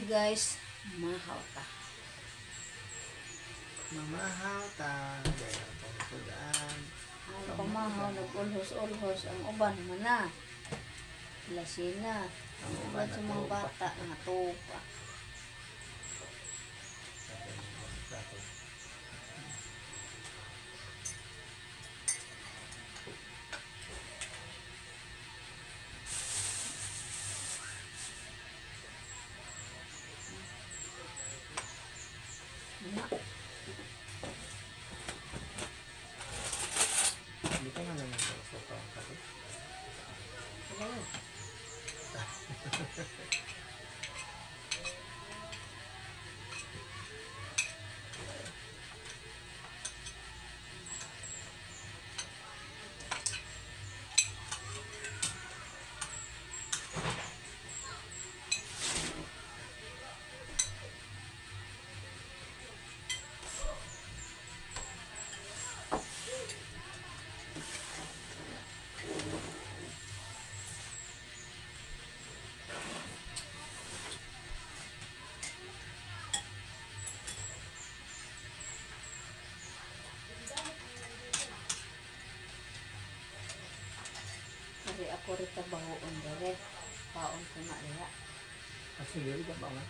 guys, mahaw ta. Mamahaw ta. Dahil ang pagkulaan. Ang pamahaw, nag-ulhos-ulhos. Ang uban naman na. Lasin na. Ang uban sa mga bata, natupa. Hindi ka nga naman sa pang kape. Hello. Kasi ako rin tabahoon dere. Paon ko na rin. Sige, ito ba nga?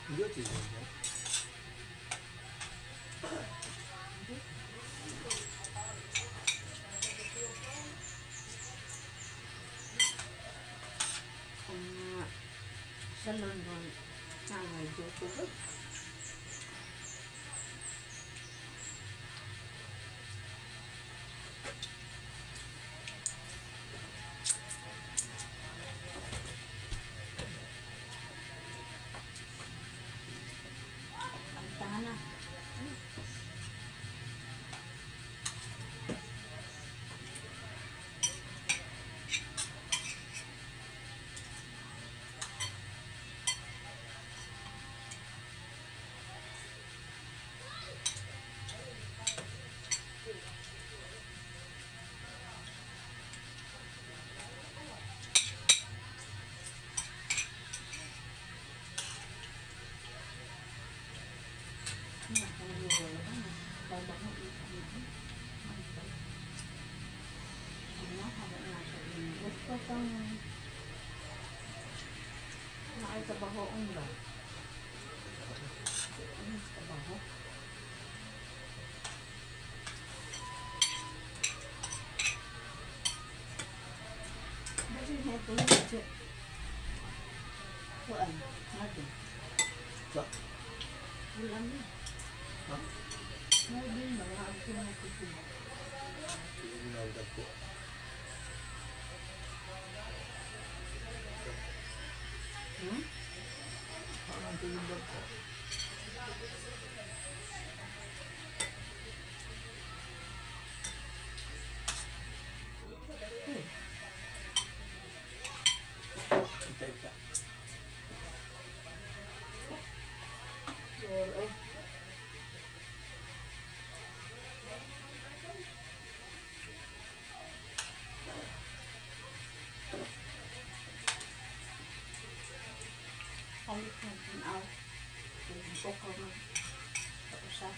Hindi ito yun. Sa London, may YouTube. Ang tana. Gusto kang nakay tabahoon ba? Tabaho? Bakit na ito yung kuan? Natin? Sa? Ulam na. Ha? Natin ba? Nakakit na ito. Ginawag ko. Parang tinigdag ko. Ita. Sure. Halit natin out. Bukok ko mo. Tapos sa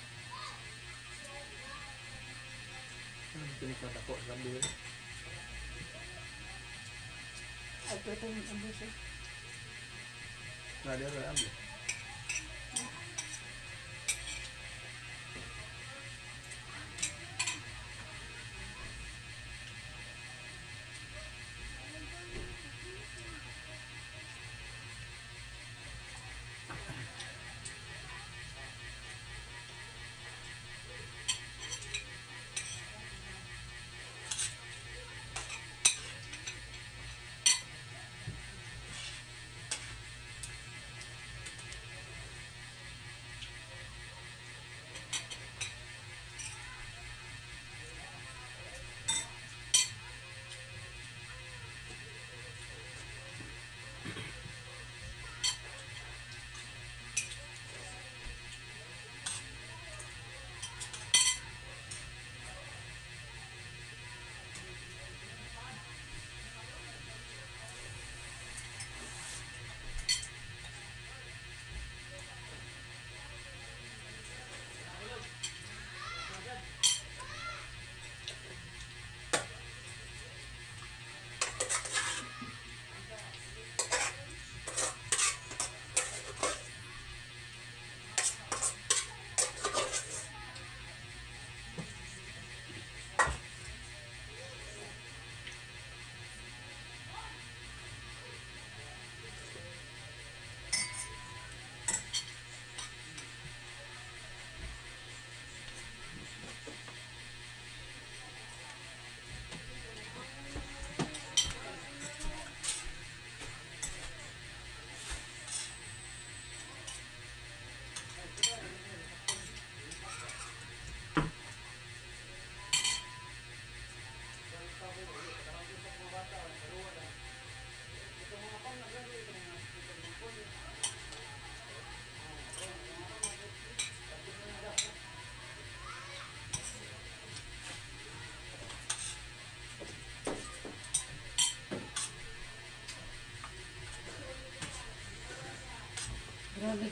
Pinikad ako sa bill. ay ito yung ambos eh. Nadi rin ambil.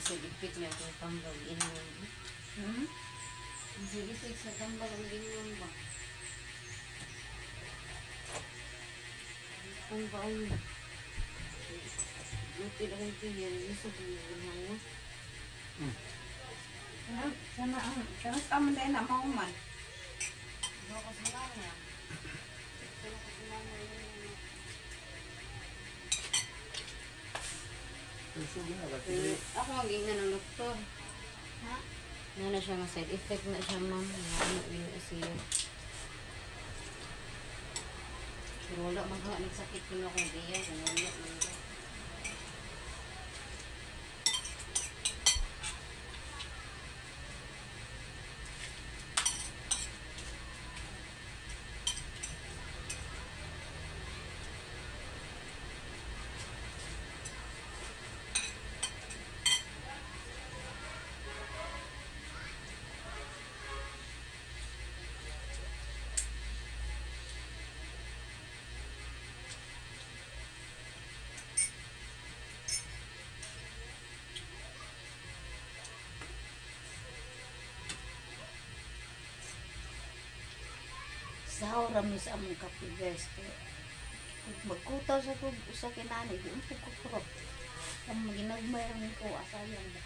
sa ipit niya kung tambal inom. Hmm? Sa ipit sa tambal ang inom ba? Ang baon. Luti lang yung tiyan. Isa ko yung hango. Sana tama na na mauman. Ano ka sa mama? Ano ka sa mama? Susugi na ba? Ako ang gingan ng doktor. Ha? Ano siya nga side effect na siya ma'am. Ano yun siya. Pero wala magha nagsakit ko na kung iya. Wala man. Sahaw rami sa among kape guys. Kaya, kung magkutaw sa kog sa kinani, di mo kukurot. Ang maginagmay ang ko, asayan ba?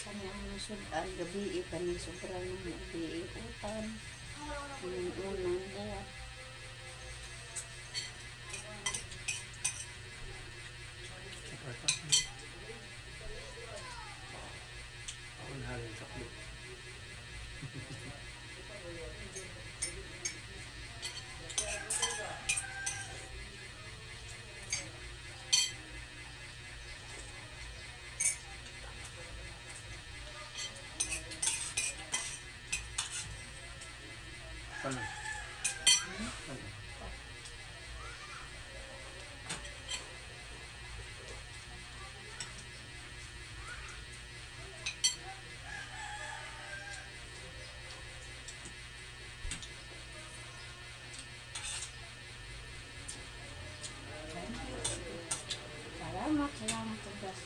Kami ang nasudan, gabi kami sobrang gabi utan. Yung unang buwan. Ako na halin sa klip. Paano? Paano? Salamat sa gas.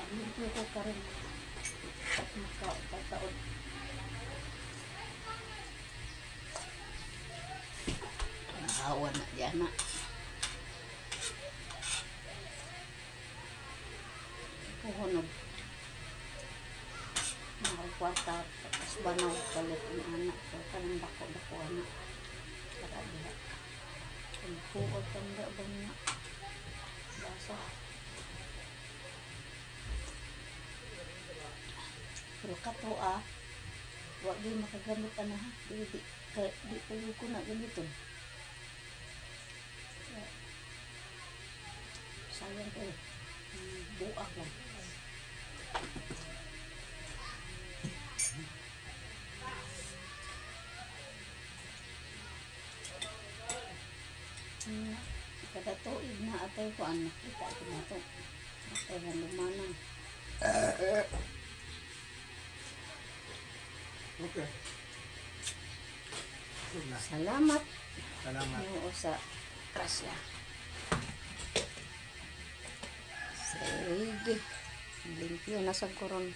Hindi ko ka rin makataon. Nahawa na diyan na. Puhunog. Mga kwarta, tapos banaw palit ang anak ko. Kanang dako-dako anak. Para diha. Kung puhod tanda ba niya. Basa. Pero kato wag di makagamit na ha. Di tuloy ko na gamiton. Sayang ko eh. Buak lang. Kada tuig na atay ko ang nakita ko na ito. Atay na lumanang. Okay. Good na. Salamat. Salamat. Oo sa krasya. Sige. Limpyo na sa koron.